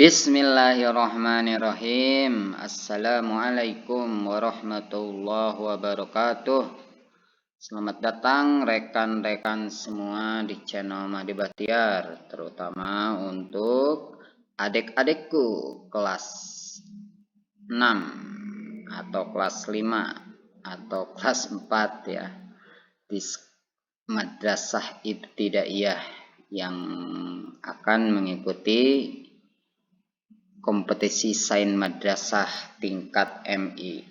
Bismillahirrahmanirrahim. Assalamualaikum warahmatullahi wabarakatuh. Selamat datang rekan-rekan semua di channel Mahdi Bahtiar, terutama untuk adik-adikku kelas 6 atau kelas 5 atau kelas 4 ya, di Madrasah Ibtidaiyah yang akan mengikuti kompetisi sains madrasah tingkat MI.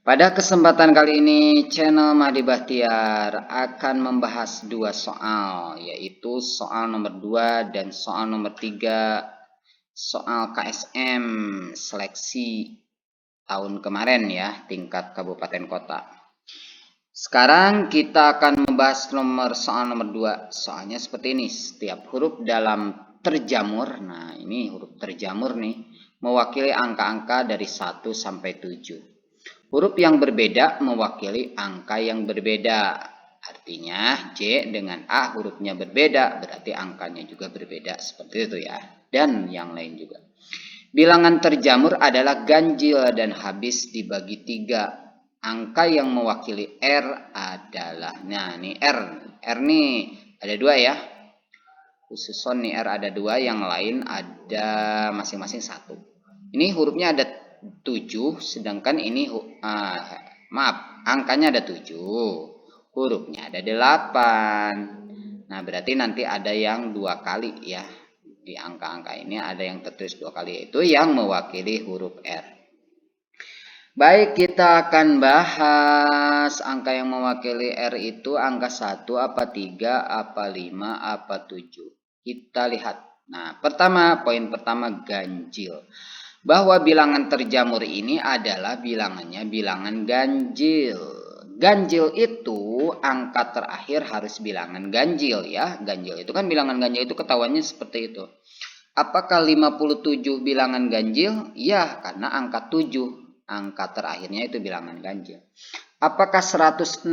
Pada kesempatan kali ini, channel Mahdi Bahtiar akan membahas dua soal, yaitu soal nomor 2 dan soal nomor 3, soal KSM seleksi tahun kemarin ya, tingkat kabupaten kota. Sekarang kita akan membahas soal nomor 2. Soalnya seperti ini, setiap huruf dalam terjamur, nah ini huruf terjamur nih, mewakili angka-angka dari 1 sampai 7. Huruf yang berbeda mewakili angka yang berbeda. Artinya J dengan A hurufnya berbeda, berarti angkanya juga berbeda, seperti itu ya. Dan yang lain juga. Bilangan terjamur adalah ganjil dan habis dibagi 3. Angka yang mewakili R adalah, nah ini R nih ada 2 ya. Khususon nih R ada 2, yang lain ada masing-masing 1. Ini hurufnya ada 7, sedangkan ini angkanya ada 7, hurufnya ada 8. Nah berarti nanti ada yang 2 kali ya, di angka-angka ini ada yang tertulis 2 kali, yaitu yang mewakili huruf R. Baik, kita akan bahas angka yang mewakili R itu angka 1 apa 3 apa 5 apa 7. Kita lihat. Nah, poin pertama ganjil. Bahwa bilangan terjamur ini adalah bilangannya bilangan ganjil. Ganjil itu angka terakhir harus bilangan ganjil ya. Ganjil itu kan bilangan ganjil itu ketahuannya seperti itu. Apakah 57 bilangan ganjil? Ya, karena angka 7. Angka terakhirnya itu bilangan ganjil. Apakah 168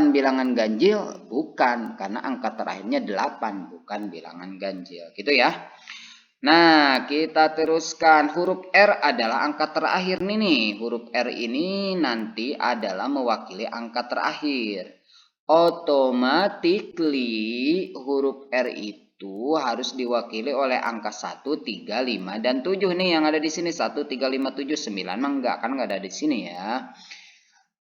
bilangan ganjil? Bukan, karena angka terakhirnya 8, bukan bilangan ganjil. Gitu ya. Nah, kita teruskan. Huruf R adalah angka terakhir nih. Huruf R ini nanti adalah mewakili angka terakhir. Automatically huruf R itu harus diwakili oleh angka 1, 3, 5, dan 7 nih yang ada di sini. 1, 3, 5, 7, 9 mah enggak, kan enggak ada di sini ya.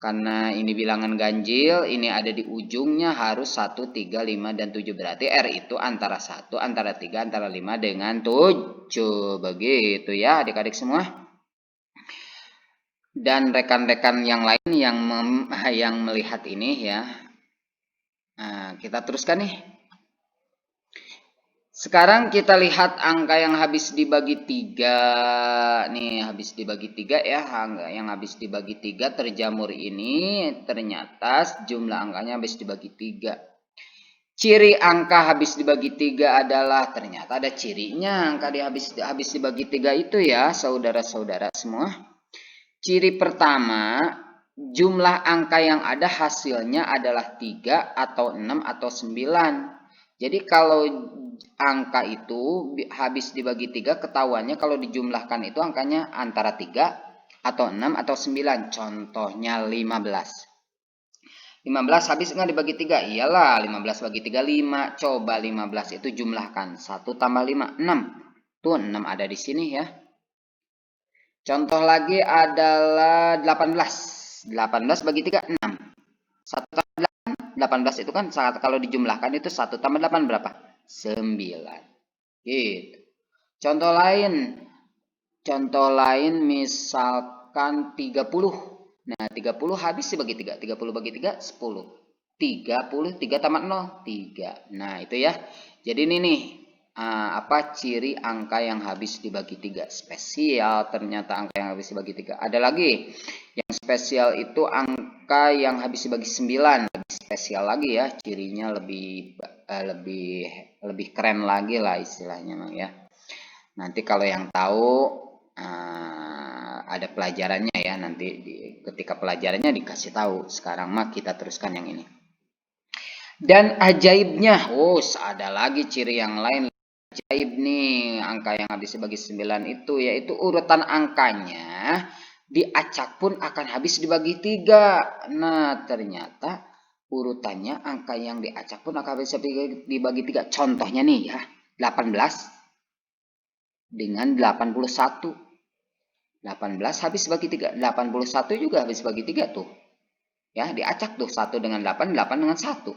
Karena ini bilangan ganjil, ini ada di ujungnya harus 1, 3, 5, dan 7. Berarti R itu antara 1, antara 3, antara 5 dengan 7. Begitu ya adik-adik semua. Dan rekan-rekan yang lain yang melihat ini ya. Nah, kita teruskan nih. Sekarang kita lihat angka yang habis dibagi 3. Nih, habis dibagi 3 ya. Angka yang habis dibagi 3 terjamur ini ternyata jumlah angkanya habis dibagi 3. Ciri angka habis dibagi 3 adalah ternyata ada cirinya angka habis dibagi 3 itu ya, saudara-saudara semua. Ciri pertama, jumlah angka yang ada hasilnya adalah 3 atau 6 atau 9. Jadi kalau angka itu habis dibagi 3 ketahuannya kalau dijumlahkan itu angkanya antara 3 atau 6 atau 9. Contohnya 15. 15 habis nggak dibagi 3? Iyalah, 15 bagi 3 5. Coba 15 itu jumlahkan. 1 tambah 5 6. Tuh 6 ada di sini ya. Contoh lagi adalah 18. 18 bagi 3 6. 1 tambah 8, 18 itu kan kalau dijumlahkan itu 1 tambah 8 berapa? 9. Gitu. Contoh lain misalkan 30. Nah, 30 habis dibagi 3. 30 bagi 3 10. 30 3 tambah 0 3. Nah, itu ya. Jadi ini nih ciri angka yang habis dibagi 3. Spesial ternyata angka yang habis dibagi 3. Ada lagi. Yang spesial itu angka yang habis dibagi 9. Lebih spesial lagi ya, cirinya lebih keren lagi lah istilahnya ya. Nanti kalau yang tahu ada pelajarannya ya, nanti ketika pelajarannya dikasih tahu. Sekarang mah kita teruskan yang ini. Dan ajaibnya, ada lagi ciri yang lain. ajaib nih angka yang habis dibagi 9 itu, yaitu urutan angkanya diacak pun akan habis dibagi 3. Nah, ternyata urutannya angka yang diacak pun akan habis dibagi 3. Contohnya nih ya, 18 dengan 81. 18 habis bagi 3, 81 juga habis bagi 3 tuh. Ya, diacak tuh 1 dengan 8, 8 dengan 1.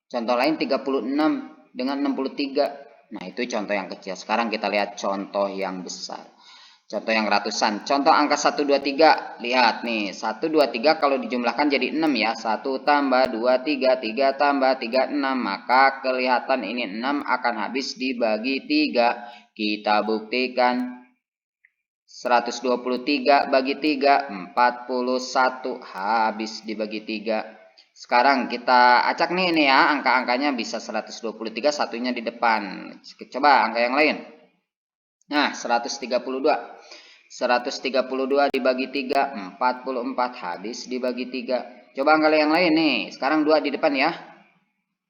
Contoh lain 36 dengan 63. Nah, itu contoh yang kecil. Sekarang kita lihat contoh yang besar. Contoh yang ratusan. Contoh angka 1, 2, 3. Lihat nih, 1, 2, 3 kalau dijumlahkan jadi 6 ya. 1 tambah 2, 3, 3 tambah 3, 6. Maka kelihatan ini 6 akan habis dibagi 3. Kita buktikan. 123 bagi 3, 41. Habis dibagi 3. Sekarang kita acak nih ini ya, angka-angkanya bisa 123, satunya di depan. Coba angka yang lain. Nah, 132. 132 dibagi 3, 44. Habis dibagi 3. Coba angka yang lain nih. Sekarang 2 di depan ya.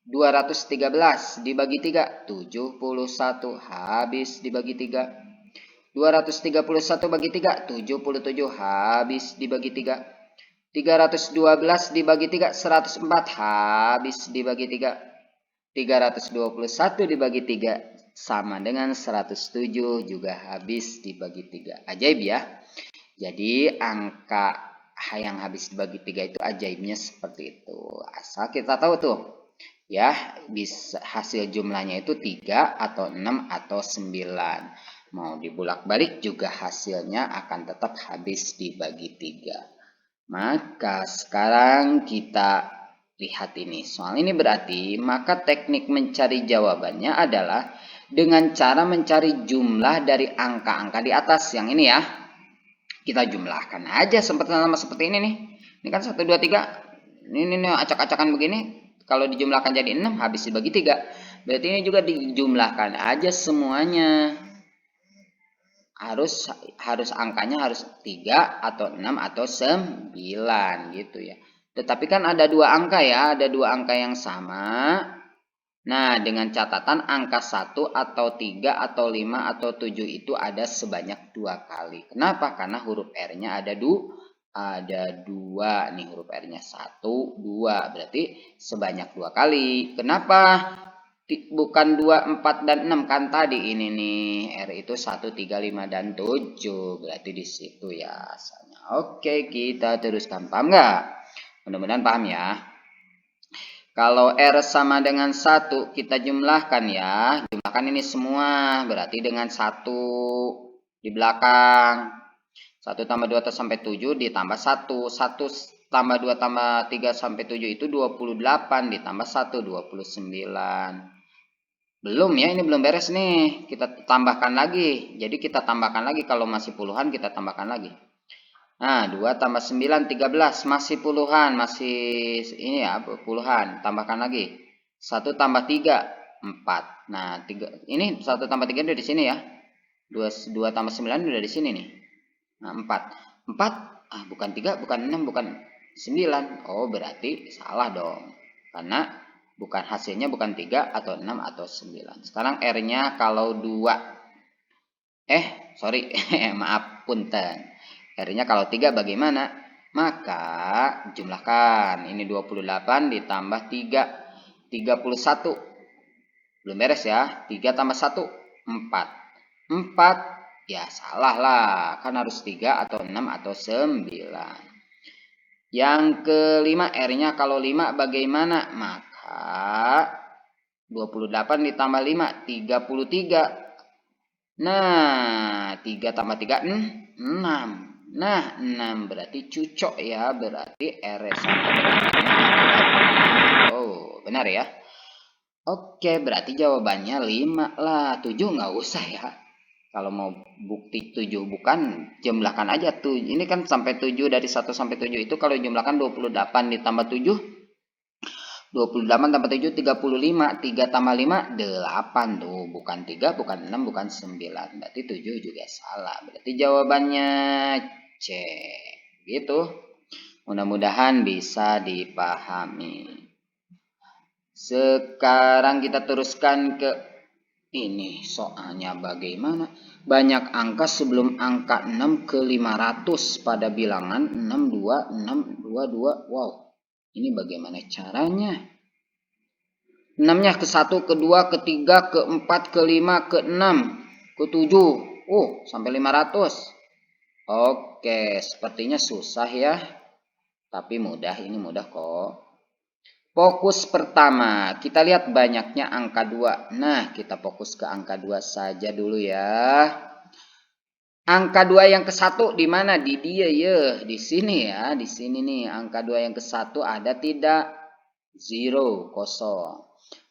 213 dibagi 3, 71. Habis dibagi 3. 231 bagi 3, 77. Habis dibagi 3. 312 dibagi 3, 104. Habis dibagi 3. 321 dibagi 3 sama dengan 107, juga habis dibagi 3. Ajaib ya. Jadi angka yang habis dibagi 3 itu ajaibnya seperti itu. Asal kita tahu tuh ya, bisa hasil jumlahnya itu 3 atau 6 atau 9. Mau dibulak-balik juga hasilnya akan tetap habis dibagi 3. Maka sekarang kita lihat ini. Soal ini berarti maka teknik mencari jawabannya adalah dengan cara mencari jumlah dari angka-angka di atas. Yang ini ya. Kita jumlahkan aja sama seperti ini nih. Ini kan 1, 2, 3. Ini acak-acakan begini. Kalau dijumlahkan jadi 6 habis dibagi 3. Berarti ini juga dijumlahkan aja semuanya. Harus angkanya harus 3 atau 6 atau 9 gitu ya. Tetapi kan ada dua angka ya, ada dua angka yang sama. Nah, dengan catatan angka 1 atau 3 atau 5 atau 7 itu ada sebanyak 2 kali. Kenapa? Karena huruf R-nya ada 2 nih, huruf R-nya 1, 2. Berarti sebanyak 2 kali. Kenapa? Bukan 2, 4, dan 6 kan tadi ini nih. R itu 1, 3, 5, dan 7. Berarti di situ ya asalnya. Oke, kita teruskan. Paham nggak? Mudah-mudahan paham ya. Kalau R sama dengan 1, kita jumlahkan ya. Jumlahkan ini semua. Berarti dengan 1 di belakang. 1 tambah 2 sampai 7 ditambah 1. 1 tambah 2 tambah 3 sampai 7 itu 28. Ditambah 1, 29. Belum ya, ini belum beres nih. Kita tambahkan lagi. Jadi kita tambahkan lagi. Kalau masih puluhan kita tambahkan lagi. Nah, 2 tambah 9, 13. Masih puluhan. Masih ini ya, puluhan. Tambahkan lagi. 1 tambah 3, 4. Nah, ini 1 tambah 3 udah di sini ya. 2 tambah 9 udah di sini nih. Nah, 4. 4, bukan 3, bukan 6, bukan 9. Oh, berarti salah dong. Karena bukan hasilnya bukan 3 atau 6 atau 9. Sekarang R-nya kalau 2. Sorry. Maaf, punten. R-nya kalau 3 bagaimana? Maka jumlahkan. Ini 28 ditambah 3. 31. Belum beres ya. 3 tambah 1, 4. 4. Ya salah lah. Kan harus 3 atau 6 atau 9. Yang kelima, R-nya kalau 5 bagaimana? Maka 28 ditambah 5, 33. Nah, 3 tambah 3, 6. Nah, 6 berarti cucok ya. Berarti R sama dengan 6. Oh, benar ya. Oke, berarti jawabannya 5 lah. 7 nggak usah ya. Kalau mau bukti 7 bukan, jumlahkan aja tuh. Ini kan sampai 7, dari 1 sampai 7 itu kalau jumlahkan 28 ditambah 7, 28 tambah 7, 35. 3 tambah 5, 8 tuh. Bukan 3, bukan 6, bukan 9. Berarti 7 juga salah. Berarti jawabannya C. Gitu. Mudah-mudahan bisa dipahami. Sekarang kita teruskan ke Ini soalnya bagaimana? Banyak angka sebelum angka 6 ke 500 pada bilangan 62, 622. Wow, ini bagaimana caranya? 6-nya ke 1, ke 2, ke 3, ke 4, ke 5, ke 6, ke 7. Sampai 500. Oke, sepertinya susah ya. Tapi mudah, ini mudah kok. Fokus pertama, kita lihat banyaknya angka 2. Nah, kita fokus ke angka 2 saja dulu ya. Angka 2 yang ke 1 di mana? Di dia ya, di sini ya, di sini nih. Angka 2 yang ke 1 ada tidak? 0, kosong.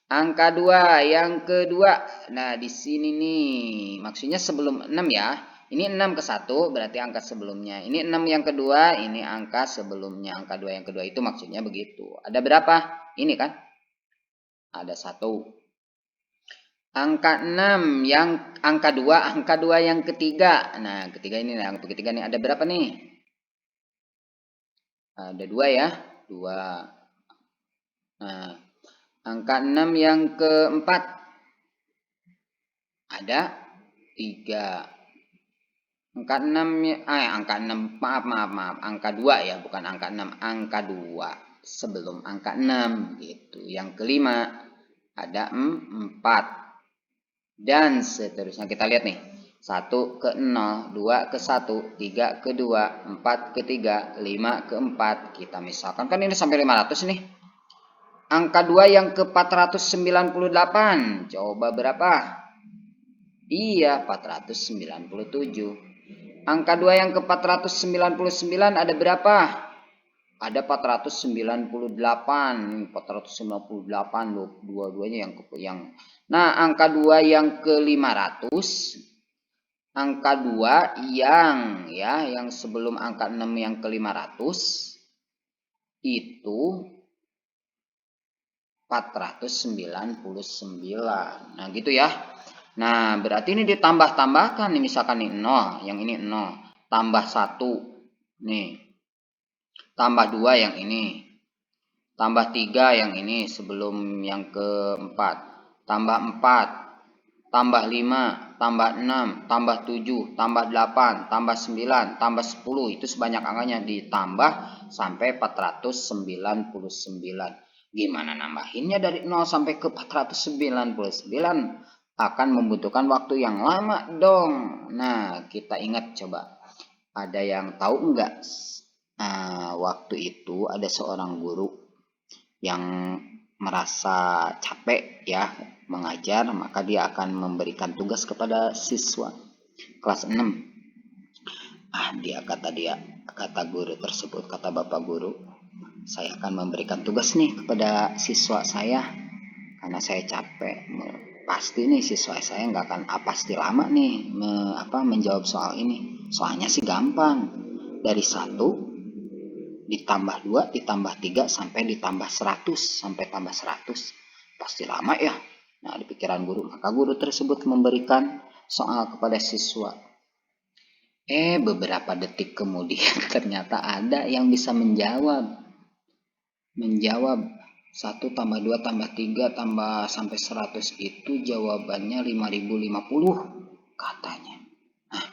Angka 2 yang kedua. Nah, di sini nih. Maksudnya sebelum 6 ya. Ini 6 ke 1 berarti angka sebelumnya. Ini 6 yang kedua, ini angka sebelumnya. Angka 2 yang kedua itu maksudnya begitu. Ada berapa? Ini kan? Ada 1. Angka 6 yang angka 2 yang ketiga. Nah, ketiga ini yang ketiga nih ada berapa nih? Ada 2 ya. 2. Nah, angka 6 yang keempat ada 3. Angka 6 angka 6 maaf. Angka 2 ya, bukan angka 6, angka 2 sebelum angka 6 gitu. Yang kelima ada 4 dan seterusnya. Kita lihat nih. 1 ke 0, 2 ke 1, 3 ke 2, 4 ke 3, 5 ke 4. Kita misalkan kan ini sampai 500 nih. Angka 2 yang ke 498. Coba berapa? Iya, 497. Angka 2 yang ke 499 ada berapa? Ada 498. 498 dua-duanya yang. Nah, angka 2 yang ke 500. Angka 2 yang sebelum angka 6 yang ke 500 itu 499. Nah, gitu ya. Nah, berarti ini ditambah-tambahkan nih, misalkan nih 0, yang ini 0, tambah 1. Nih, tambah 2 yang ini. Tambah 3 yang ini sebelum yang keempat. Tambah 4, tambah 5, tambah 6, tambah 7, tambah 8, tambah 9, tambah 10. Itu sebanyak angkanya ditambah sampai 499. Gimana nambahinnya dari 0 sampai ke 499? Akan membutuhkan waktu yang lama dong. Nah, kita ingat coba. Ada yang tahu enggak? Waktu itu ada seorang guru yang merasa capek ya mengajar, maka dia akan memberikan tugas kepada siswa kelas 6. Kata guru tersebut, kata bapak guru, saya akan memberikan tugas nih kepada siswa saya karena saya capek. Pasti nih siswa saya nggak akan pasti lama nih menjawab soal ini. Soalnya sih gampang. Dari 1 ditambah 2 ditambah 3 sampai ditambah 100 sampai tambah 100. Pasti lama ya. Nah, di pikiran guru, maka guru tersebut memberikan soal kepada siswa. Beberapa detik kemudian ternyata ada yang bisa menjawab. 1 tambah 2 tambah 3 tambah sampai 100 itu jawabannya 5050 katanya. Nah,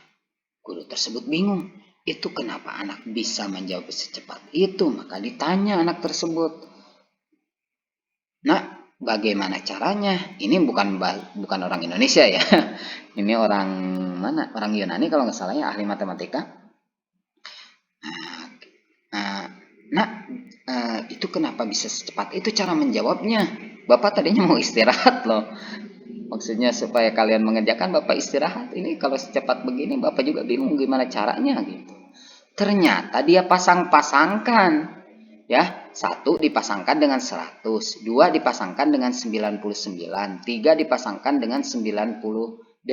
guru tersebut bingung. Itu kenapa anak bisa menjawab secepat itu? Maka ditanya anak tersebut. Nah, bagaimana caranya? Ini bukan orang Indonesia ya. Ini orang mana? Orang Yunani kalau nggak salah ya, ahli matematika. Itu kenapa bisa secepat itu cara menjawabnya? Bapak tadinya mau istirahat loh. Maksudnya supaya kalian mengerjakan, Bapak istirahat. Ini kalau secepat begini Bapak juga bingung gimana caranya gitu. Ternyata dia pasang-pasangkan. Ya, 1 dipasangkan dengan 100, 2 dipasangkan dengan 99, 3 dipasangkan dengan 98.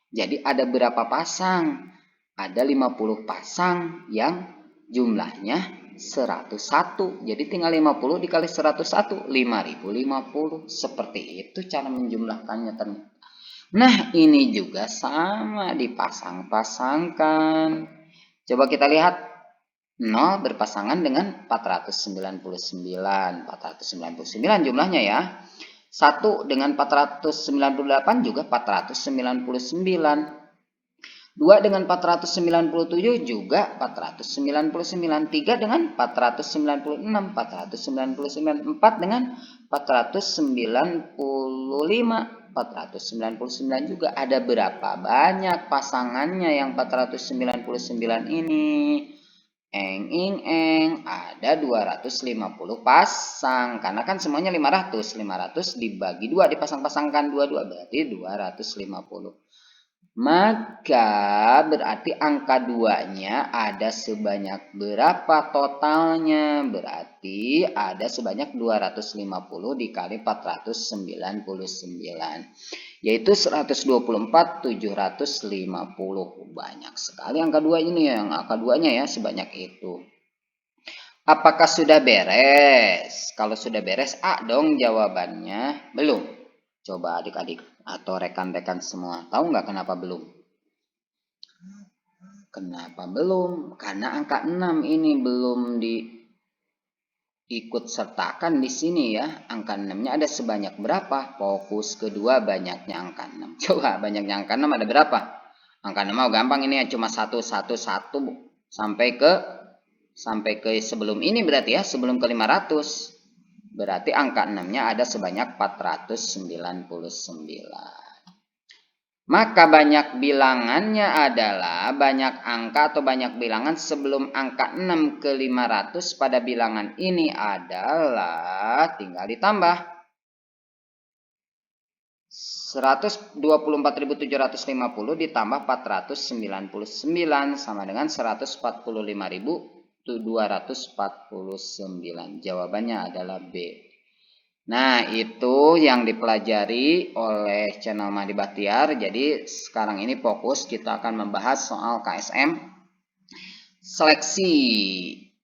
Jadi ada berapa pasang? Ada 50 pasang yang jumlahnya 101. Jadi tinggal 50 dikali 101, 5050. Seperti itu cara menjumlahkannya ternyata. Nah, ini juga sama dipasang-pasangkan. Coba kita lihat. 0 berpasangan dengan 499. 499 jumlahnya ya. 1 dengan 498 juga 499. 2 dengan 497 juga 499. 3 dengan 496, 499. 4 dengan 495, 499 juga. Ada berapa banyak pasangannya yang 499 ini? Ada 250 pasang. Karena kan semuanya 500. 500 dibagi 2, dipasang-pasangkan 22, berarti 250. Maka berarti angka 2-nya ada sebanyak berapa totalnya? Berarti ada sebanyak 250 dikali 499. Yaitu 124.750. Banyak sekali angka 2 ini ya. Angka 2-nya ya sebanyak itu. Apakah sudah beres? Kalau sudah beres, A dong jawabannya. Belum. Coba adik-adik atau rekan-rekan semua, tahu nggak kenapa belum? Kenapa belum? Karena angka 6 ini belum diikut sertakan di sini ya. Angka 6-nya ada sebanyak berapa? Fokus kedua banyaknya angka 6. Coba banyaknya angka 6 ada berapa? Angka 6 mau gampang ini ya, cuma 1, 1, 1 sampai ke sebelum ini berarti ya, sebelum ke 500. Berarti angka 6-nya ada sebanyak 499. Maka banyak bilangannya adalah banyak angka atau banyak bilangan sebelum angka 6 ke 500 pada bilangan ini adalah tinggal ditambah 124.750 ditambah 499 sama dengan 145.249. Jawabannya adalah B. Nah, itu yang dipelajari oleh channel Mahdi Bahtiar. Jadi, sekarang ini fokus kita akan membahas soal KSM seleksi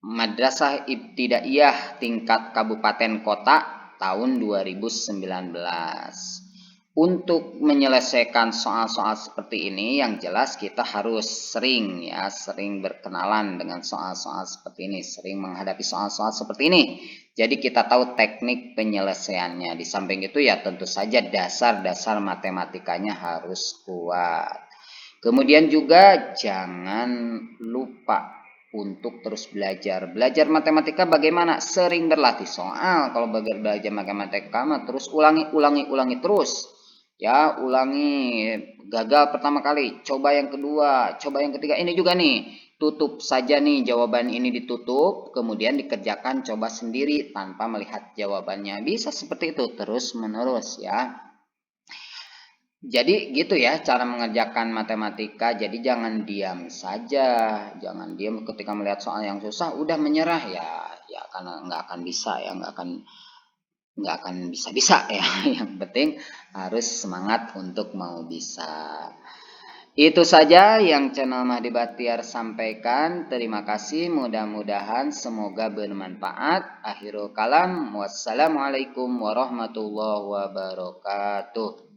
Madrasah Ibtidaiyah tingkat kabupaten kota tahun 2019. Untuk menyelesaikan soal-soal seperti ini, yang jelas kita harus sering berkenalan dengan soal-soal seperti ini, sering menghadapi soal-soal seperti ini. Jadi kita tahu teknik penyelesaiannya. Di samping itu ya tentu saja dasar-dasar matematikanya harus kuat. Kemudian juga jangan lupa untuk terus belajar. Belajar matematika bagaimana? Sering berlatih soal. Kalau belajar matematika terus ulangi terus. Ya, ulangi. Gagal pertama kali, coba yang kedua, coba yang ketiga. Ini juga nih, tutup saja nih jawaban ini ditutup, kemudian dikerjakan coba sendiri tanpa melihat jawabannya. Bisa seperti itu terus menerus ya. Jadi gitu ya cara mengerjakan matematika. Jadi jangan diam saja, jangan diam ketika melihat soal yang susah udah menyerah ya karena nggak akan bisa ya, nggak akan bisa ya. Yang penting harus semangat untuk mau bisa. Itu saja yang channel Mahdi Bahtiar sampaikan. Terima kasih, mudah-mudahan semoga bermanfaat. Akhirul kalam, wassalamualaikum warahmatullahi wabarakatuh.